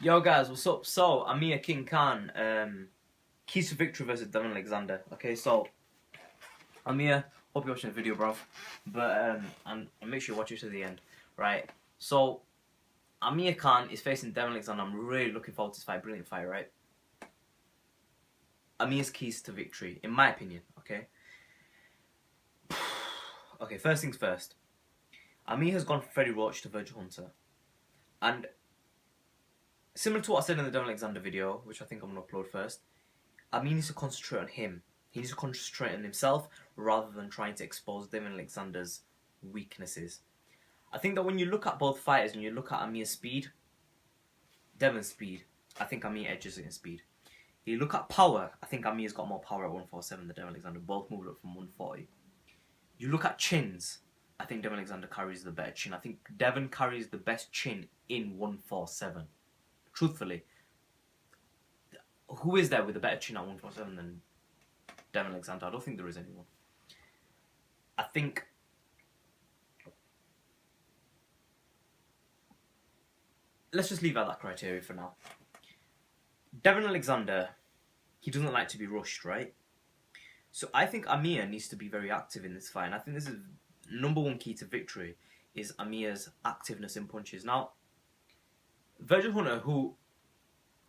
Yo guys, what's up? So, Amir King Khan, keys to victory versus Devon Alexander. Okay, so Amir, hope you're watching the video, bro. But and make sure you watch it to the end, right? So, Amir Khan is facing Devon Alexander. I'm really looking forward to this fight. Brilliant fight, right? Amir's keys to victory, in my opinion. Okay. Okay, first things first. Amir has gone from Freddie Roach to Virgil Hunter, and similar to what I said in the Devon Alexander video, which I think I'm going to upload first, Amir needs to concentrate on him. He needs to concentrate on himself rather than trying to expose Devon Alexander's weaknesses. I think that when you look at both fighters and you look at Amir's speed, Devon's speed, I think Amir edges it in speed. You look at power, I think Amir's got more power at 147 than Devon Alexander. Both moved up from 140. You look at chins, I think Devon Alexander carries the better chin. I think Devon carries the best chin in 147. Truthfully, who is there with a better chin at 147 than Devon Alexander? I don't think there is anyone. I think let's just leave out that criteria for now. Devon Alexander, he doesn't like to be rushed, right? So I think Amir needs to be very active in this fight. And I think this is number one key to victory is Amir's activeness in punches. Now, Virgil Hunter, who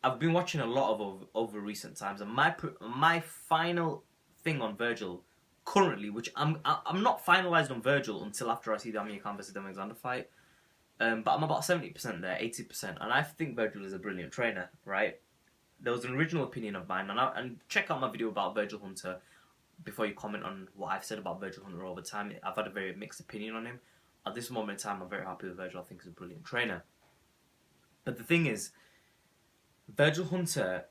I've been watching a lot of over recent times, and my final thing on Virgil currently, which I'm not finalised on Virgil until after I see the Amir Khan versus Devon Alexander fight, but I'm about 70% there, 80%, and I think Virgil is a brilliant trainer, right? There was an original opinion of mine, and check out my video about Virgil Hunter before you comment on what I've said about Virgil Hunter over time. I've had a very mixed opinion on him. At this moment in time, I'm very happy with Virgil. I think he's a brilliant trainer. But the thing is, Virgil Hunter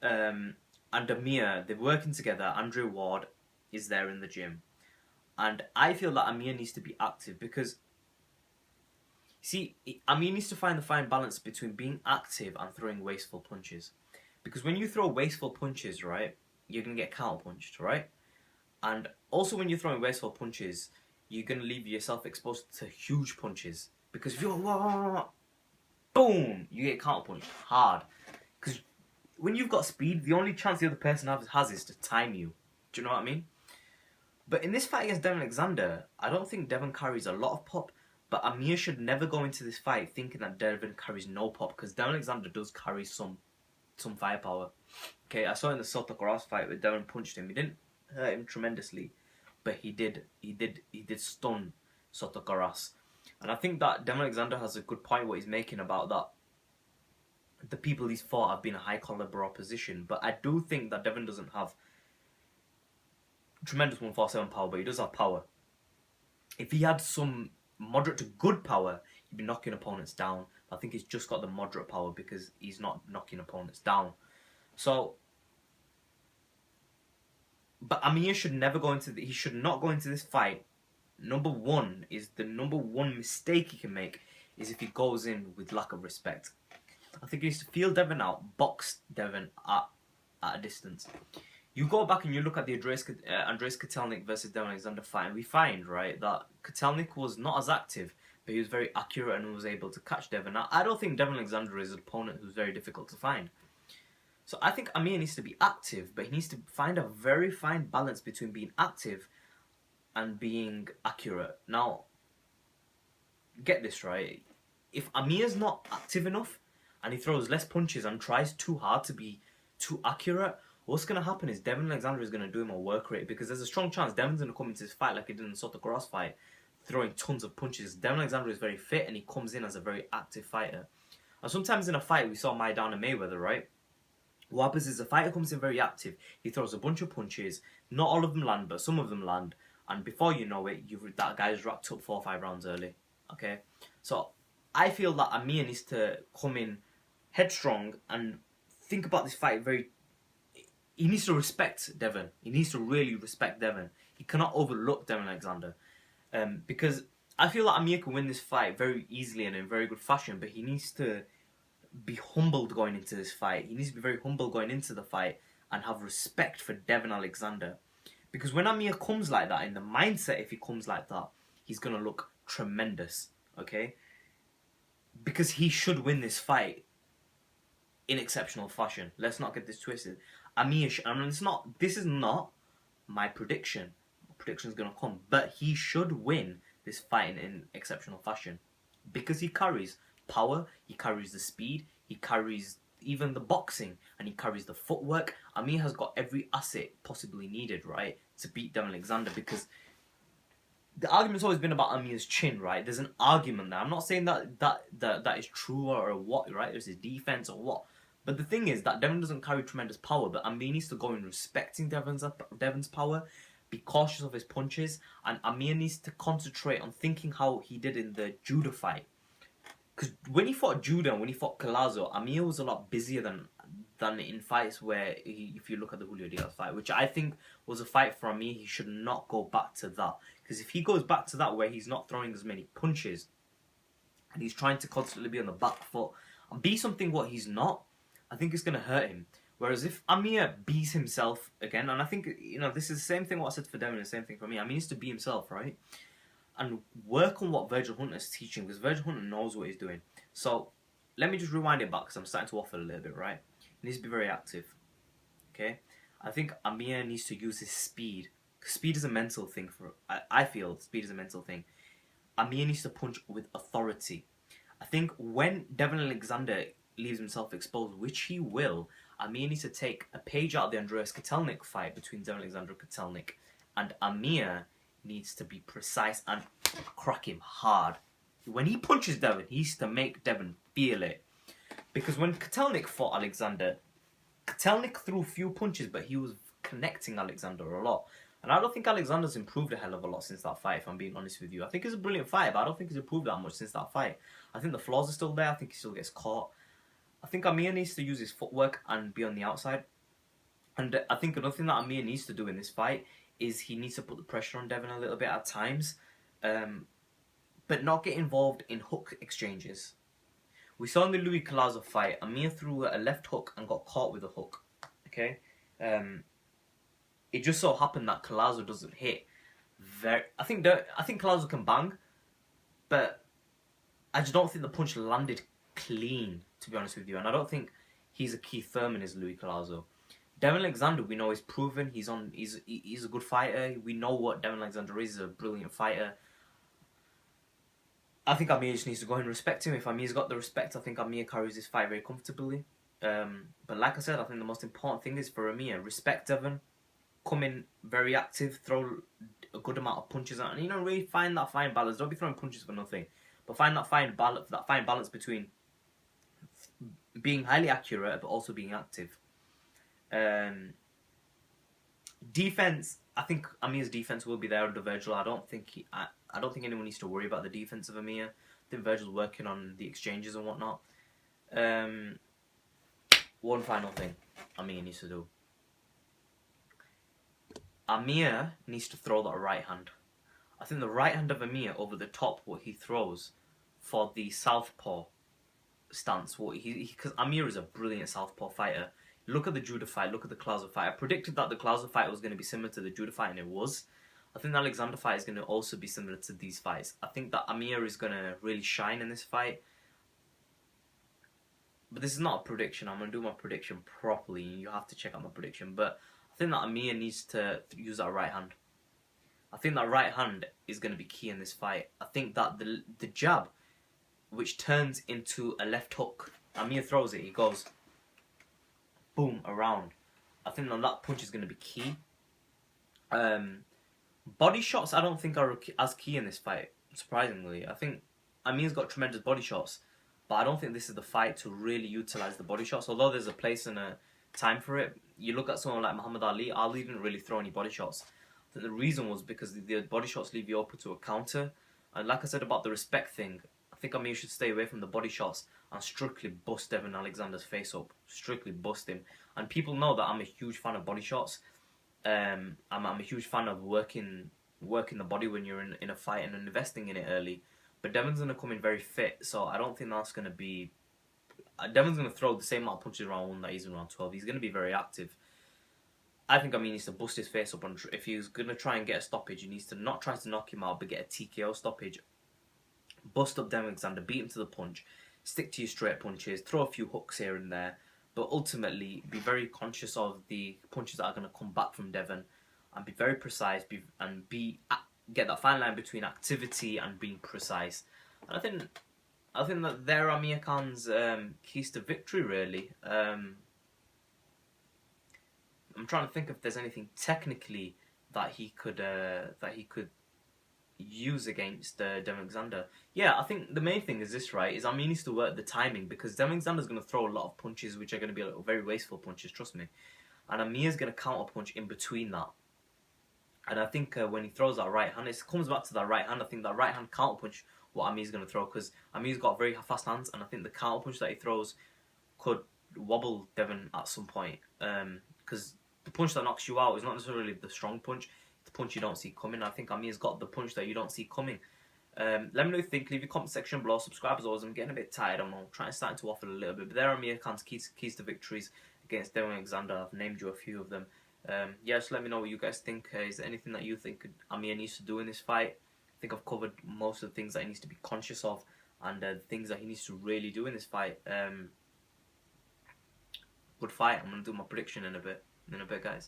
and Amir, they're working together. Andrew Ward is there in the gym. And I feel that Amir needs to be active because, see, Amir needs to find the fine balance between being active and throwing wasteful punches. Because when you throw wasteful punches, right, you're going to get counter-punched, right? And also when you're throwing wasteful punches, you're going to leave yourself exposed to huge punches. Because if you're, boom, you get counter-punched hard. Because when you've got speed, the only chance the other person has is to time you. Do you know what I mean? But in this fight against Devon Alexander, I don't think Devon carries a lot of pop. But Amir should never go into this fight thinking that Devon carries no pop. Because Devon Alexander does carry some firepower. Okay, I saw in the Soto Gross fight where Devon punched him. He didn't hurt him tremendously, but he did stun Soto Gross. And I think that Devon Alexander has a good point what he's making about that. The people he's fought have been a high caliber opposition, but I do think that Devon doesn't have tremendous 147 power, but he does have power. If he had some moderate to good power, he'd be knocking opponents down. I think he's just got the moderate power because he's not knocking opponents down. So, but Amir should never go into he should not go into this fight. Number one mistake he can make is if he goes in with lack of respect. I think he needs to feel Devon out, box Devon at a distance. You go back and you look at the Andreas Kotelnik versus Devon Alexander fight, and we find, right, that Kotelnik was not as active, but he was very accurate and was able to catch Devon. Now, I don't think Devon Alexander is an opponent who's very difficult to find. So I think Amir needs to be active, but he needs to find a very fine balance between being active and being accurate. Now, get this right. If Amir's not active enough and he throws less punches and tries too hard to be too accurate, what's going to happen is Devon Alexander is going to do him a work rate because there's a strong chance Devon's going to come into this fight like he did in the Soto Gross fight, throwing tons of punches. Devon Alexander is very fit and he comes in as a very active fighter. And sometimes in a fight, we saw Maidana and Mayweather, right? What happens is the fighter comes in very active. He throws a bunch of punches. Not all of them land, but some of them land. And before you know it, that guy's wrapped up 4 or 5 rounds early. Okay? So I feel that Amir needs to come in headstrong and think about this fight very... He needs to respect Devon. He needs to really respect Devon. He cannot overlook Devon Alexander. Because I feel like Amir can win this fight very easily and in very good fashion, but he needs to be humbled going into this fight. He needs to be very humble going into the fight and have respect for Devon Alexander. Because when Amir comes like that, in the mindset, if he comes like that, he's going to look tremendous, okay? Because he should win this fight. in exceptional fashion. Let's not get this twisted. Amir, this is not my prediction. My prediction is going to come, but he should win this fight in exceptional fashion because he carries power, he carries the speed, he carries even the boxing, and he carries the footwork. Amir has got every asset possibly needed, right, to beat Devon Alexander, because the argument's always been about Amir's chin, right? There's an argument there. I'm not saying that is true or what, right? There's his defense or what. But the thing is that Devon doesn't carry tremendous power, but Amir needs to go in respecting Devon's power, be cautious of his punches, and Amir needs to concentrate on thinking how he did in the Judah fight. Because when he fought Judah and when he fought Collazo, Amir was a lot busier than in fights where, if you look at the Julio Diaz fight, which I think was a fight for Amir, he should not go back to that. Because if he goes back to that where he's not throwing as many punches, and he's trying to constantly be on the back foot, and be something what he's not, I think it's going to hurt him. Whereas if Amir bees himself again, and I think, this is the same thing what I said for Devon, the same thing for me. Amir needs to be himself, right? And work on what Virgil Hunter is teaching, because Virgil Hunter knows what he's doing. So, let me just rewind it back, because I'm starting to waffle a little bit, right? He needs to be very active, okay? I think Amir needs to use his speed. Speed is a mental thing. I feel speed is a mental thing. Amir needs to punch with authority. I think when Devon Alexander leaves himself exposed, which he will, Amir needs to take a page out of the Andreas Kotelnik fight between Devon Alexander and Kotelnik, and Amir needs to be precise and crack him hard. When he punches Devon, he needs to make Devon feel it. Because when Kotelnik fought Alexander, Kotelnik threw few punches, but he was connecting Alexander a lot. And I don't think Alexander's improved a hell of a lot since that fight, if I'm being honest with you. I think it's a brilliant fight, but I don't think he's improved that much since that fight. I think the flaws are still there. I think he still gets caught. I think Amir needs to use his footwork and be on the outside. And I think another thing that Amir needs to do in this fight is he needs to put the pressure on Devon a little bit at times, but not get involved in hook exchanges. We saw in the Louis Collazo fight, Amir threw a left hook and got caught with a hook. Okay, it just so happened that Collazo doesn't hit. I think Collazo can bang, but I just don't think the punch landed clean, to be honest with you. And I don't think he's a Keith Thurman as Louis Collazo. Devon Alexander, we know, is proven. He's a good fighter. We know what Devon Alexander is. He's a brilliant fighter. I think Amir just needs to go and respect him. If Amir's got the respect, I think Amir carries this fight very comfortably. But like I said, I think the most important thing is for Amir, respect Devon, come in very active, throw a good amount of punches out, and really find that fine balance. Don't be throwing punches for nothing, but find that fine balance between being highly accurate but also being active. Defense, I think Amir's defense will be there under Virgil. I don't think anyone needs to worry about the defense of Amir. I think Virgil's working on the exchanges and whatnot. One final thing Amir needs to do. Amir needs to throw that right hand. I think the right hand of Amir over the top, what he throws for the southpaw stance, because Amir is a brilliant southpaw fighter. Look at the Judah fight, look at the Collazo fight. I predicted that the Collazo fight was going to be similar to the Judah fight, and it was. I think the Alexander fight is going to also be similar to these fights. I think that Amir is going to really shine in this fight. But this is not a prediction. I'm going to do my prediction properly. You have to check out my prediction. But I think that Amir needs to use that right hand. I think that right hand is going to be key in this fight. I think that the jab, which turns into a left hook, Amir throws it, he goes boom, around. I think that punch is going to be key. Body shots I don't think are as key in this fight, surprisingly. I think Amir's got tremendous body shots, but I don't think this is the fight to really utilise the body shots, although there's a place and a time for it. You look at someone like Muhammad Ali, Ali didn't really throw any body shots. I think the reason was because the body shots leave you open to a counter, and like I said about the respect thing, I think Amir should stay away from the body shots and strictly bust Devon Alexander's face up. Strictly bust him. And people know that I'm a huge fan of body shots. I'm a huge fan of working the body when you're in a fight and investing in it early. But Devon's going to come in very fit, so I don't think that's going to be... Devon's going to throw the same amount of punches in round 1 that he's in round 12. He's going to be very active. I think Amir needs to bust his face up. And if he's going to try and get a stoppage, he needs to not try to knock him out, but get a TKO stoppage. Bust up Devon Alexander, beat him to the punch, stick to your straight punches, throw a few hooks here and there, but ultimately be very conscious of the punches that are going to come back from Devon, and be very precise, get that fine line between activity and being precise. And I think that there are Amir Khan's keys to victory, really. I'm trying to think if there's anything technically that he could use against Devon Alexander. Yeah, I think the main thing is this, right? Is Amir needs to work the timing, because Devon Alexander's going to throw a lot of punches which are going to be very wasteful punches, trust me. And Amir's going to counter punch in between that. And I think when he throws that right hand, it comes back to that right hand. I think that right hand counter punch what Amir's going to throw, because Amir's got very fast hands, and I think the counter punch that he throws could wobble Devon at some point. Because the punch that knocks you out is not necessarily the strong punch, it's the punch you don't see coming. I think Amir's got the punch that you don't see coming. Let me know what you think. Leave your comment section below. Subscribe as always. I'm getting a bit tired. I'm starting to waffle a little bit. But there are Amir Khan's keys to victories against Devon Alexander. I've named you a few of them. Yeah, just let me know what you guys think. Is there anything that you think Amir needs to do in this fight? I think I've covered most of the things that he needs to be conscious of, and the things that he needs to really do in this fight. Good fight. I'm going to do my prediction in a bit, guys.